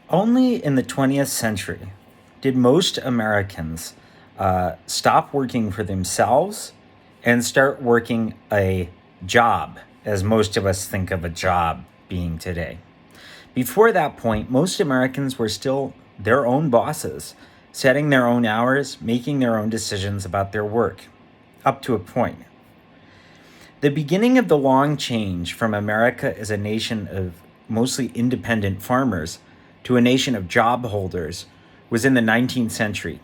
Only in the 20th century did most Americans stop working for themselves and start working a job, as most of us think of a job being today. Before that point, most Americans were still their own bosses, setting their own hours, making their own decisions about their work, up to a point. The beginning of the long change from America as a nation of mostly independent farmers to a nation of job holders was in the 19th century.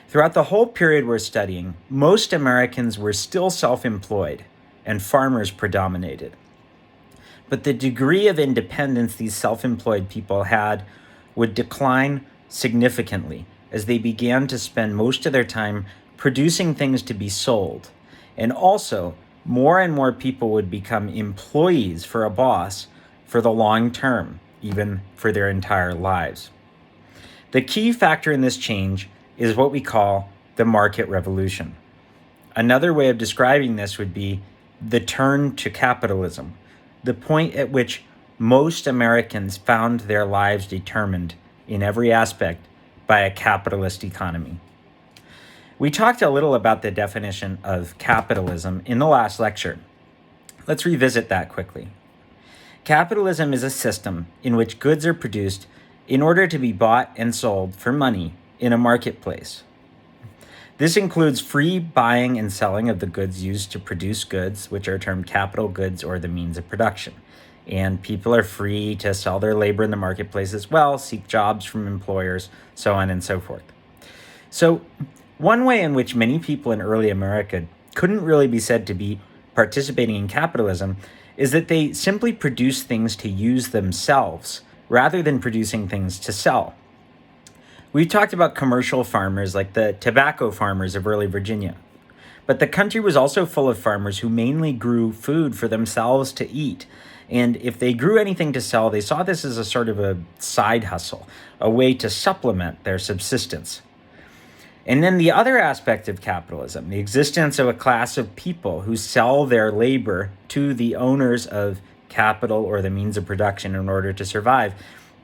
Throughout the whole period we're studying, most Americans were still self employed and farmers predominated. But the degree of independence these self employed people had would decline significantly as they began to spend most of their time producing things to be sold. And also, more and more people would become employees for a boss for the long term, even for their entire lives. The key factor in this change is what we call the market revolution. Another way of describing this would be the turn to capitalism, the point at which most Americans found their lives determined in every aspect by a capitalist economy. We talked a little about the definition of capitalism in the last lecture. Let's revisit that quickly. Capitalism is a system in which goods are produced in order to be bought and sold for money in a marketplace. This includes free buying and selling of the goods used to produce goods, which are termed capital goods or the means of production. And people are free to sell their labor in the marketplace as well, seek jobs from employers, so on and so forth. So, one way in which many people in early America couldn't really be said to be participating in capitalism is that they simply produced things to use themselves rather than producing things to sell. We've talked about commercial farmers like the tobacco farmers of early Virginia, but the country was also full of farmers who mainly grew food for themselves to eat. And if they grew anything to sell, they saw this as a sort of a side hustle, a way to supplement their subsistence. And then the other aspect of capitalism, the existence of a class of people who sell their labor to the owners of capital or the means of production in order to survive.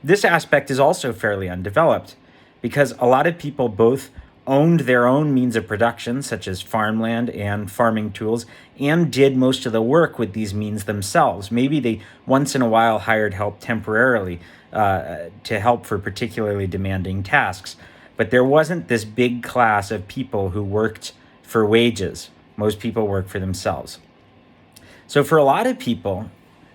This aspect is also fairly undeveloped because a lot of people both owned their own means of production, such as farmland and farming tools, and did most of the work with these means themselves. Maybe they once in a while hired help temporarily to help for particularly demanding tasks. But there wasn't this big class of people who worked for wages. Most people worked for themselves. So for a lot of people,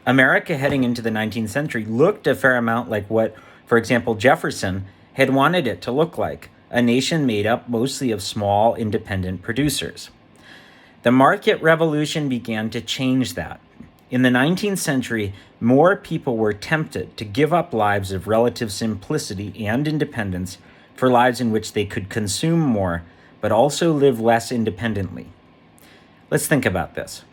America heading into the 19th century looked a fair amount like what, for example, Jefferson had wanted it to look like, a nation made up mostly of small, independent producers. The market revolution began to change that. In the 19th century, more people were tempted to give up lives of relative simplicity and independence for lives in which they could consume more, but also live less independently. Let's think about this.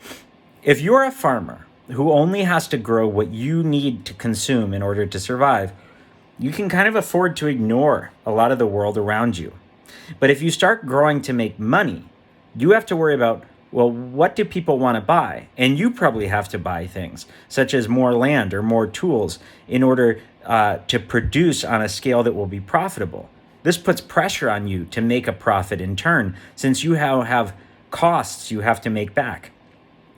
If you're a farmer who only has to grow what you need to consume in order to survive, you can kind of afford to ignore a lot of the world around you. But if you start growing to make money, you have to worry about, well, what do people want to buy? And you probably have to buy things such as more land or more tools in order to produce on a scale that will be profitable. This puts pressure on you to make a profit in turn, since you have costs you have to make back.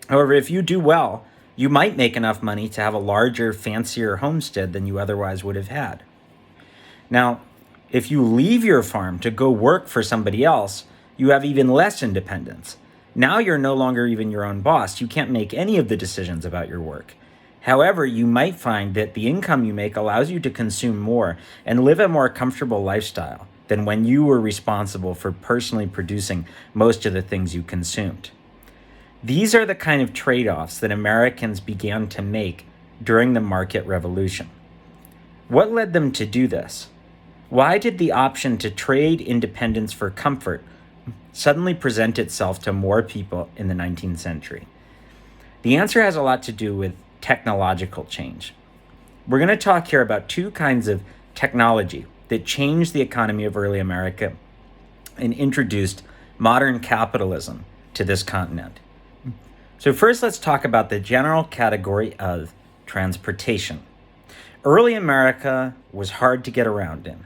However, if you do well, you might make enough money to have a larger, fancier homestead than you otherwise would have had. Now, if you leave your farm to go work for somebody else, you have even less independence. Now you're no longer even your own boss. You can't make any of the decisions about your work. However, you might find that the income you make allows you to consume more and live a more comfortable lifestyle than when you were responsible for personally producing most of the things you consumed. These are the kind of trade-offs that Americans began to make during the market revolution. What led them to do this? Why did the option to trade independence for comfort suddenly present itself to more people in the 19th century? The answer has a lot to do with technological change. We're going to talk here about two kinds of technology that changed the economy of early America and introduced modern capitalism to this continent. So first, let's talk about the general category of transportation. Early America was hard to get around in.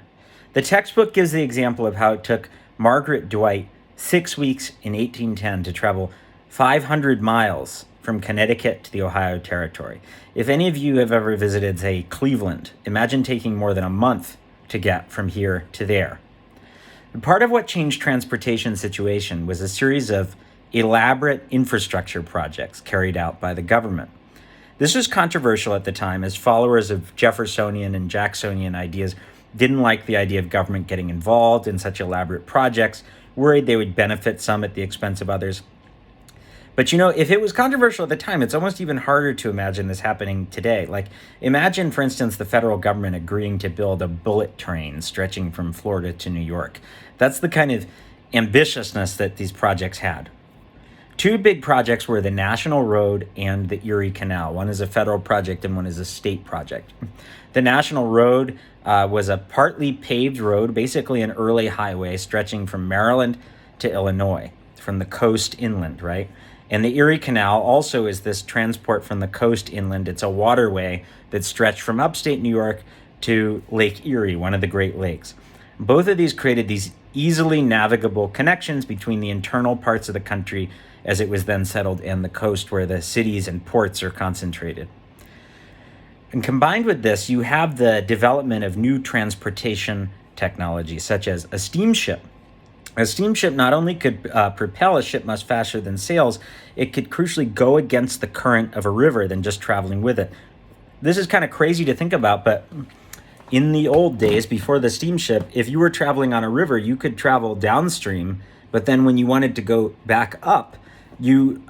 The textbook gives the example of how it took Margaret Dwight 6 weeks in 1810 to travel 500 miles from Connecticut to the Ohio Territory. If any of you have ever visited, say, Cleveland, imagine taking more than a month to get from here to there. Part of what changed transportation situation was a series of elaborate infrastructure projects carried out by the government. This was controversial at the time, as followers of Jeffersonian and Jacksonian ideas didn't like the idea of government getting involved in such elaborate projects, worried they would benefit some at the expense of others. But if it was controversial at the time, it's almost even harder to imagine this happening today. Like, imagine, for instance, the federal government agreeing to build a bullet train stretching from Florida to New York. That's the kind of ambitiousness that these projects had. Two big projects were the National Road and the Erie Canal. One is a federal project and one is a state project. The National Road was a partly paved road, basically an early highway stretching from Maryland to Illinois, from the coast inland, right? And the Erie Canal also is this transport from the coast inland. It's a waterway that stretched from upstate New York to Lake Erie, one of the Great Lakes. Both of these created these easily navigable connections between the internal parts of the country as it was then settled and the coast where the cities and ports are concentrated. And combined with this, you have the development of new transportation technology, such as a steamship. A steamship not only could propel a ship much faster than sails, it could crucially go against the current of a river than just traveling with it. This is kind of crazy to think about, but in the old days, before the steamship, if you were traveling on a river, you could travel downstream, but then when you wanted to go back up, you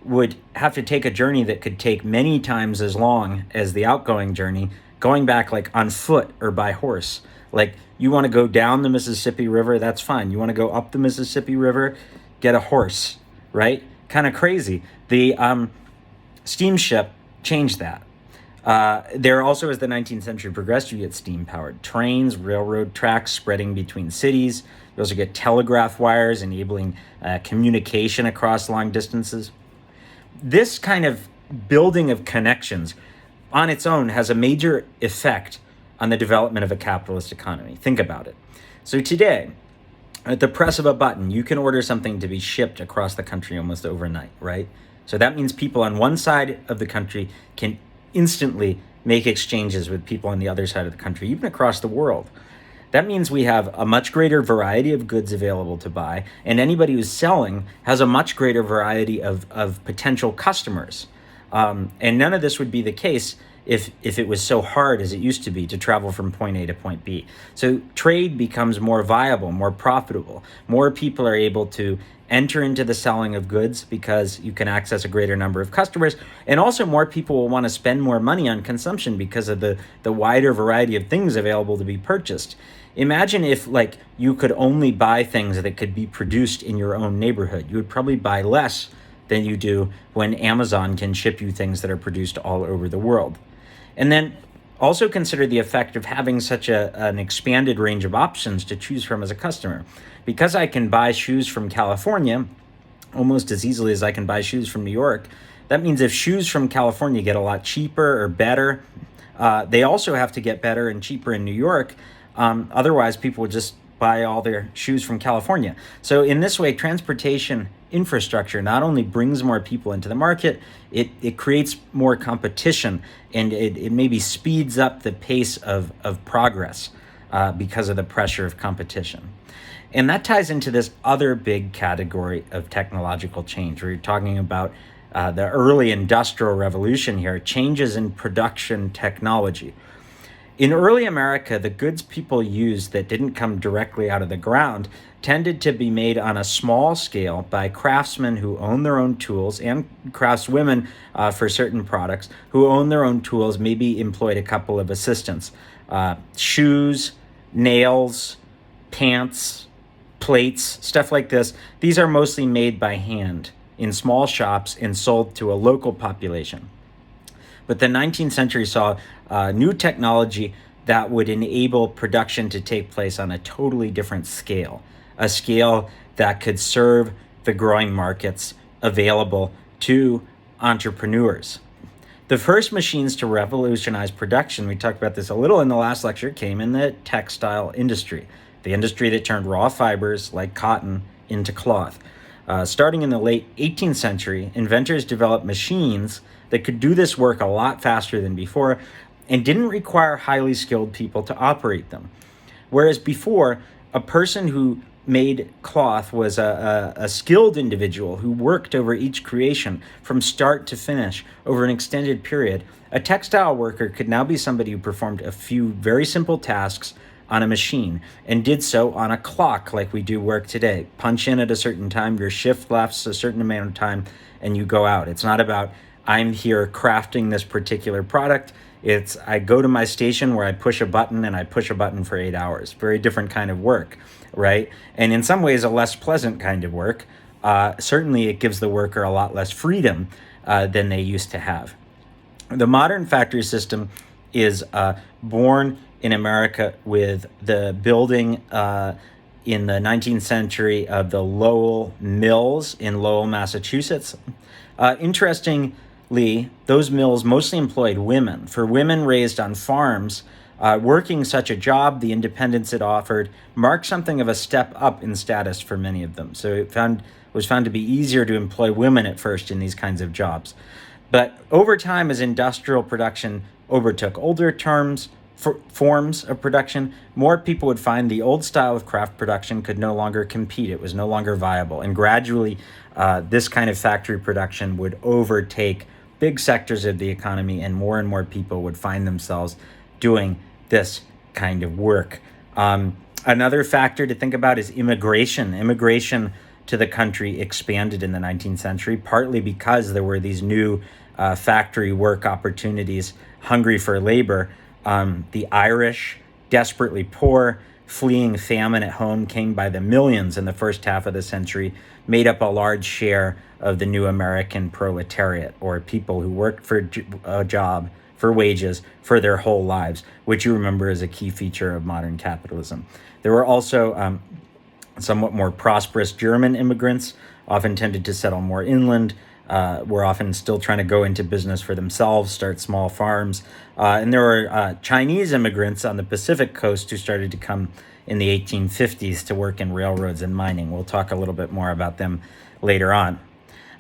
would have to take a journey that could take many times as long as the outgoing journey, going back like on foot or by horse. Like, you want to go down the Mississippi River, that's fine. You want to go up the Mississippi River, get a horse, right? Kind of crazy. The steamship changed that. There also, as the 19th century progressed, you get steam-powered trains, railroad tracks spreading between cities. You also get telegraph wires enabling communication across long distances. This kind of building of connections on its own has a major effect on the development of a capitalist economy. Think about it. So today, at the press of a button, you can order something to be shipped across the country almost overnight, right? So that means people on one side of the country can instantly make exchanges with people on the other side of the country, even across the world. That means we have a much greater variety of goods available to buy, and anybody who's selling has a much greater variety of potential customers. And none of this would be the case if it was so hard as it used to be to travel from point A to point B. So trade becomes more viable, more profitable. More people are able to enter into the selling of goods because you can access a greater number of customers. And also more people will want to spend more money on consumption because of the wider variety of things available to be purchased. Imagine if you could only buy things that could be produced in your own neighborhood. You would probably buy less than you do when Amazon can ship you things that are produced all over the world. And then also consider the effect of having such an expanded range of options to choose from as a customer. Because I can buy shoes from California almost as easily as I can buy shoes from New York, that means if shoes from California get a lot cheaper or better, they also have to get better and cheaper in New York. Otherwise, people would just buy all their shoes from California. So in this way, transportation infrastructure not only brings more people into the market, it creates more competition, and it maybe speeds up the pace of progress because of the pressure of competition. And that ties into this other big category of technological change. We're talking about the early industrial revolution here, changes in production technology. In early America, the goods people used that didn't come directly out of the ground tended to be made on a small scale by craftsmen who own their own tools, and craftswomen for certain products who own their own tools, maybe employed a couple of assistants. Shoes, nails, pants, plates, stuff like this. These are mostly made by hand in small shops and sold to a local population. But the 19th century saw new technology that would enable production to take place on a totally different scale, a scale that could serve the growing markets available to entrepreneurs. The first machines to revolutionize production, we talked about this a little in the last lecture, came in the textile industry, the industry that turned raw fibers like cotton into cloth. Starting in the late 18th century, inventors developed machines that could do this work a lot faster than before and didn't require highly skilled people to operate them. Whereas before, a person who made cloth was a skilled individual who worked over each creation from start to finish over an extended period. A textile worker could now be somebody who performed a few very simple tasks on a machine and did so on a clock like we do work today. Punch in at a certain time, your shift lasts a certain amount of time, and you go out. It's not about, I'm here crafting this particular product. It's, I go to my station where I push a button and I push a button for 8 hours. Very different kind of work, right? And in some ways, a less pleasant kind of work. Certainly, it gives the worker a lot less freedom than they used to have. The modern factory system is born in America with the building in the 19th century of the Lowell Mills in Lowell, Massachusetts. Interestingly, those mills mostly employed women. For women raised on farms, working such a job, the independence it offered, marked something of a step up in status for many of them. So it was found to be easier to employ women at first in these kinds of jobs. But over time, as industrial production overtook older forms of production, more people would find the old style of craft production could no longer compete. It was no longer viable. And gradually, this kind of factory production would overtake big sectors of the economy, and more people would find themselves doing this kind of work. Another factor to think about is immigration. Immigration to the country expanded in the 19th century, partly because there were these new factory work opportunities, hungry for labor. The Irish, desperately poor, fleeing famine at home, came by the millions in the first half of the century, made up a large share of the new American proletariat, or people who worked for a job, for wages, for their whole lives, which you remember is a key feature of modern capitalism. There were also somewhat more prosperous German immigrants, often tended to settle more inland, were often still trying to go into business for themselves, start small farms. And there were Chinese immigrants on the Pacific coast who started to come in the 1850s to work in railroads and mining. We'll talk a little bit more about them later on.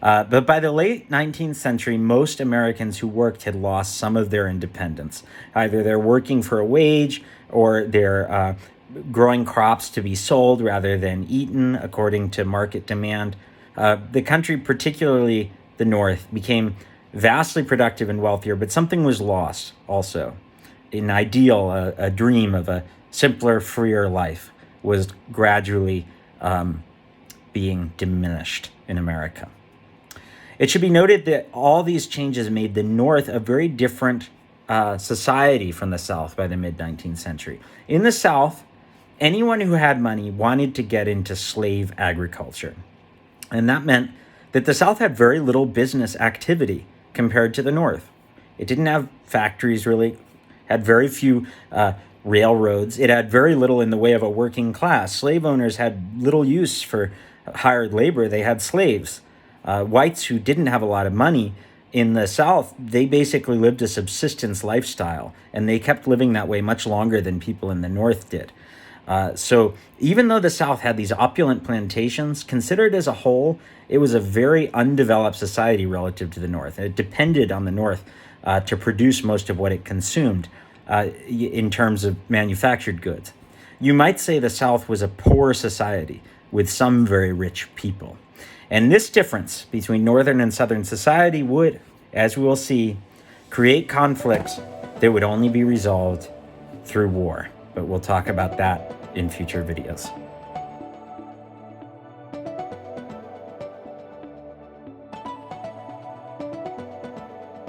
But by the late 19th century, most Americans who worked had lost some of their independence. Either they're working for a wage, or they're growing crops to be sold rather than eaten according to market demand. The country, particularly the North, became vastly productive and wealthier, but something was lost also. An ideal, a dream of a simpler, freer life was gradually being diminished in America. It should be noted that all these changes made the North a very different society from the South by the mid-19th century. In the South, anyone who had money wanted to get into slave agriculture. And that meant that the South had very little business activity compared to the North. It didn't have factories really, had very few railroads. It had very little in the way of a working class. Slave owners had little use for hired labor. They had slaves. Whites who didn't have a lot of money in the South, they basically lived a subsistence lifestyle, and they kept living that way much longer than people in the North did. So even though the South had these opulent plantations, considered as a whole, it was a very undeveloped society relative to the North. It depended on the North to produce most of what it consumed in terms of manufactured goods. You might say the South was a poor society with some very rich people. And this difference between Northern and Southern society would, as we will see, create conflicts that would only be resolved through war. But we'll talk about that in future videos.